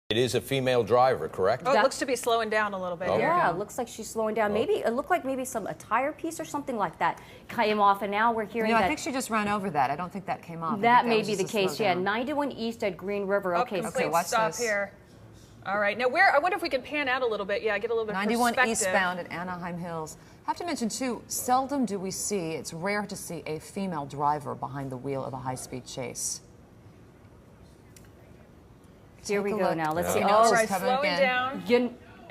It is a female driver, correct? Oh, it looks to be slowing down a little bit. Yeah, it looks like she's slowing down. Maybe it looked like maybe a tire piece or something like that came off, and now we're hearing that. I think she just ran over that. I don't think that came off. That may be the case. Yeah, 91 East at Green River. Okay, watch stop this. Here. All right, now I wonder if we can pan out a little bit. Yeah, get a little bit of 91 perspective. eastbound at Anaheim Hills. I have to mention too, seldom do we see, it's rare to see a female driver behind the wheel of a high-speed chase. Here we go now. Let's see. All right, slowing down.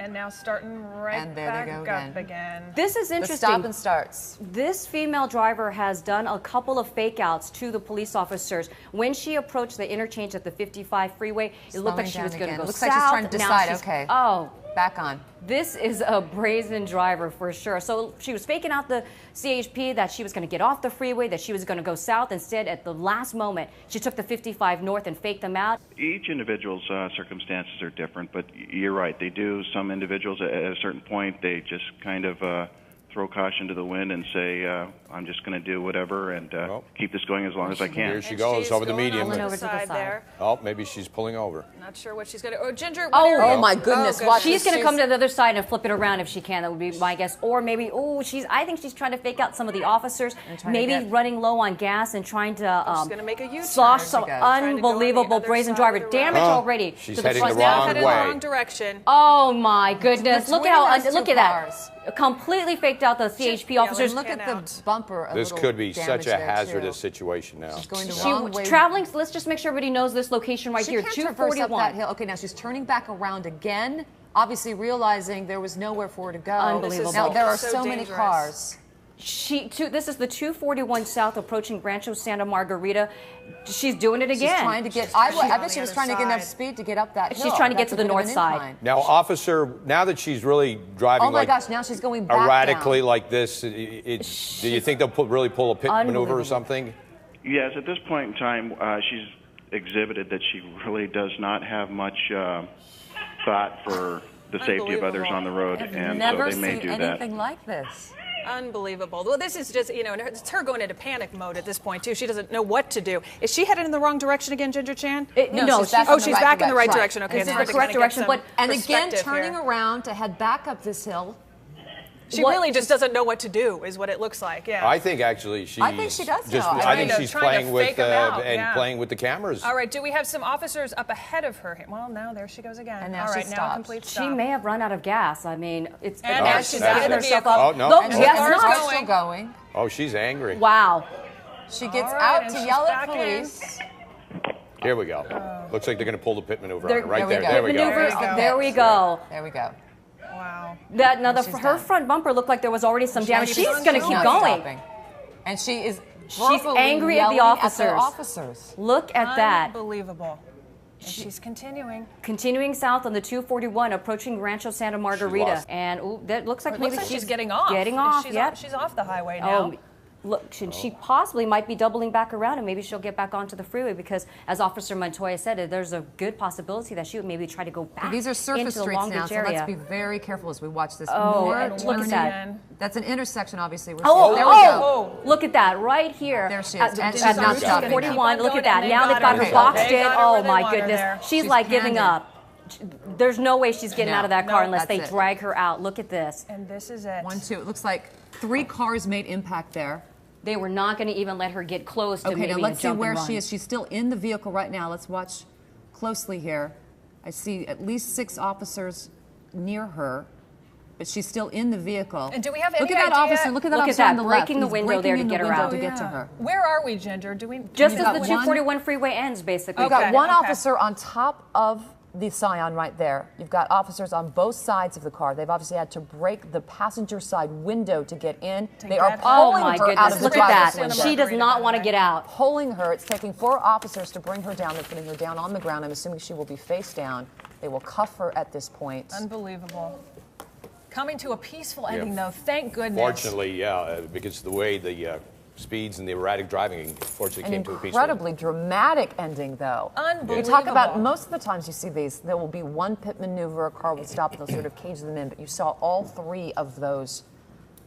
And now starting and there back they go up again. This is interesting. The stop and starts. This female driver has done a couple of fake outs to the police officers. When she approached the interchange at the 55 freeway, it looked like she was going to go looks south. Like she's trying to decide, okay. Oh. Back on. This is a brazen driver for sure. So she was faking out the CHP that she was going to get off the freeway, that she was going to go south. Instead, at the last moment, she took the 55 north and faked them out. Each individual's circumstances are different, but you're right. They do. Some individuals at a certain point, they just kind of throw caution to the wind and say, I'm just going to do whatever and keep this going as long as I can. Here she goes over the median. Over to the side there. Oh, maybe she's pulling over. Not sure what she's going to. Oh, Ginger. Oh my goodness! Watch she's going to come to the other side and flip it around if she can. That would be my guess. Or maybe, I think she's trying to fake out some of the officers. Maybe running low on gas and trying to she's going to make a U-turn. slosh some unbelievable brazen driver. Damage already. She's heading the wrong way. Wrong direction. Oh my goodness! Look at that. Completely faked out the CHP officers. Look at the bumper. This could be such a hazardous situation now. She's going the wrong way. Traveling. Let's just make sure everybody knows this location right here. 241. That hill. Okay, now she's turning back around again. Obviously realizing there was nowhere for her to go. Unbelievable. Now there are so so many cars. This is the 241 south approaching Rancho Santa Margarita. She's doing it again. She's trying to get. I bet she was trying to get enough speed to get up that hill. She's trying to get to the north side. Now, officer, now that she's really driving, oh my gosh, now she's going back erratically down. like this, do you think they'll really pull a pit maneuver or something? Yes, at this point in time, she's exhibited that she really does not have much thought for the safety of others on the road, and so they may do that. Never seen anything like this. Unbelievable. Well, this is just, it's her going into panic mode at this point, too. She doesn't know what to do. Is she headed in the wrong direction again, Ginger Chan? No, she's back in the right direction. Okay, this is the correct direction. And again, turning around to head back up this hill. She really just doesn't know what to do, is what it looks like. Yeah. I think actually she's. I think she does know. I think she's playing with playing with the cameras. All right. Do we have some officers up ahead of her? Well, now there she goes again. And now all right, she now stops. a complete stop. She may have run out of gas. I mean, it's. And now she's getting herself up. up. Oh no! Yes, still going. Oh, she's angry. Wow. She gets out to yell at police. Here we go. Looks like they're going to pull the pit maneuver right there. There we go. There we go. There we go. Wow. Her front bumper looked like there was already some damage. She's going to keep going. Stopping. And she's angry at the officers. Look at that. Unbelievable. And she's continuing. Continuing south on the 241, approaching Rancho Santa Margarita. And that looks like maybe she's getting off. She's off the highway now. Look, she possibly might be doubling back around, and maybe she'll get back onto the freeway because, as Officer Montoya said, there's a good possibility that she would maybe try to go back. These are surface into the streets Long now, Beach so area. let's be very careful as we watch this. Look at that. That's an intersection, obviously. There we go. Look at that right here. There she is. At now 41. Look at that. Now they've got her boxed in. Oh my goodness. She's like giving up. There's no way she's getting out of that car unless they drag her out. Look at this. And this is it. 1, 2. It looks like 3 cars made impact there. They were not going to even let her get close to maybe now let's see where she is. She's still in the vehicle right now. Let's watch closely here. I see at least 6 officers near her, but she's still in the vehicle. And do we have any Look at that officer. Look at that officer on the left. Breaking the window there to get her out. To get to her. Where are we, Ginger? Do we just as the 241 freeway ends, basically? We've got one officer on top of the Scion right there. You've got officers on both sides of the car. They've obviously had to break the passenger side window to get in. They are pulling her out of the driver's window. She does not want to get out. Pulling her. It's taking 4 officers to bring her down. They're putting her down on the ground. I'm assuming she will be face down. They will cuff her at this point. Unbelievable. Coming to a peaceful ending, though. Thank goodness. Fortunately, yeah, because the way the speeds and the erratic driving, unfortunately, came to a peaceful. Incredibly dramatic ending, though. Unbelievable. You talk about most of the times you see these, there will be one pit maneuver, a car will stop, and they'll sort of cage them in. But you saw all 3 of those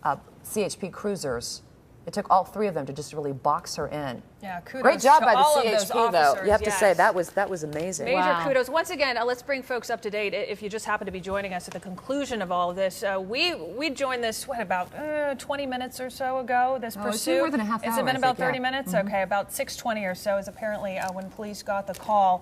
CHP cruisers It took all three of them to just really box her in. Yeah, kudos Great job to by all the of those CHP, though. officers, You have to say yes. that was amazing. Major Wow. kudos. Once again, let's bring folks up to date. If you just happen to be joining us at the conclusion of all of this, we joined this, about 20 minutes or so ago, this Oh, it's pursuit. been more than a half Has hour, it been I about think, 30 yeah. minutes? Okay, about 6:20 or so is apparently when police got the call.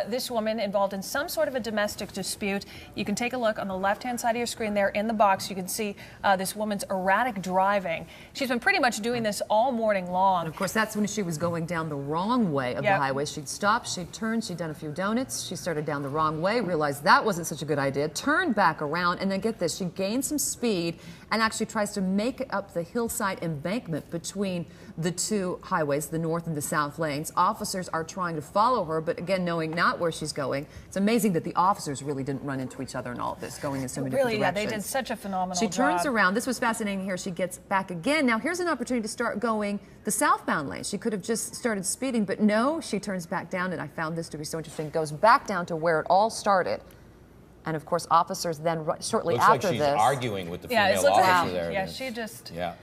This woman involved in some sort of a domestic dispute. You can take a look on the left-hand side of your screen there in the box. You can see this woman's erratic driving. She's been pretty much doing this all morning long. Of course, that's when she was going down the wrong way of Yep. the highway. She'd stopped, she'd turned, she'd done a few donuts, she started down the wrong way, realized that wasn't such a good idea, turned back around, and then get this, she gained some speed and actually tries to make up the hillside embankment between the two highways, the north and the south lanes. Officers are trying to follow her, but again, knowing not where she's going. It's amazing that the officers really didn't run into each other in all of this, going in so many Really, different yeah, directions. they did such a phenomenal She job. turns around. This was fascinating here. She gets back again. Now, here's an opportunity to start going the southbound lane. She could have just started speeding, but no, she turns back down, and I found this to be so interesting, goes back down to where it all started. And of course, officers then, shortly Looks like after she's this. arguing with the Yeah, it female looks officer like there. yeah, she just. Yeah.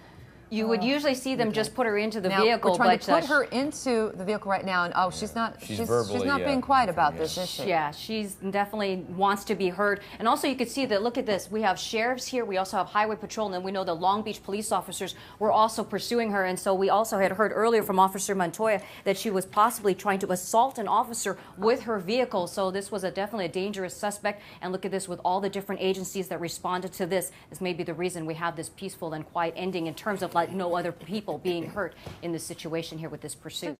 You would usually see them just put her into the Now, vehicle, we're trying but to put her into the vehicle right now, and oh, she's not. She's She's verbally, not being quiet about this, is she? yeah, she's definitely wants to be heard. And also you could see that, look at this, we have sheriffs here, we also have highway patrol, and then we know the Long Beach police officers were also pursuing her. And so we also had heard earlier from Officer Montoya that she was possibly trying to assault an officer with her vehicle. So this was definitely a dangerous suspect. And look at this, with all the different agencies that responded to this, this may be the reason we have this peaceful and quiet ending in terms of like no other people being hurt in this situation here with this pursuit.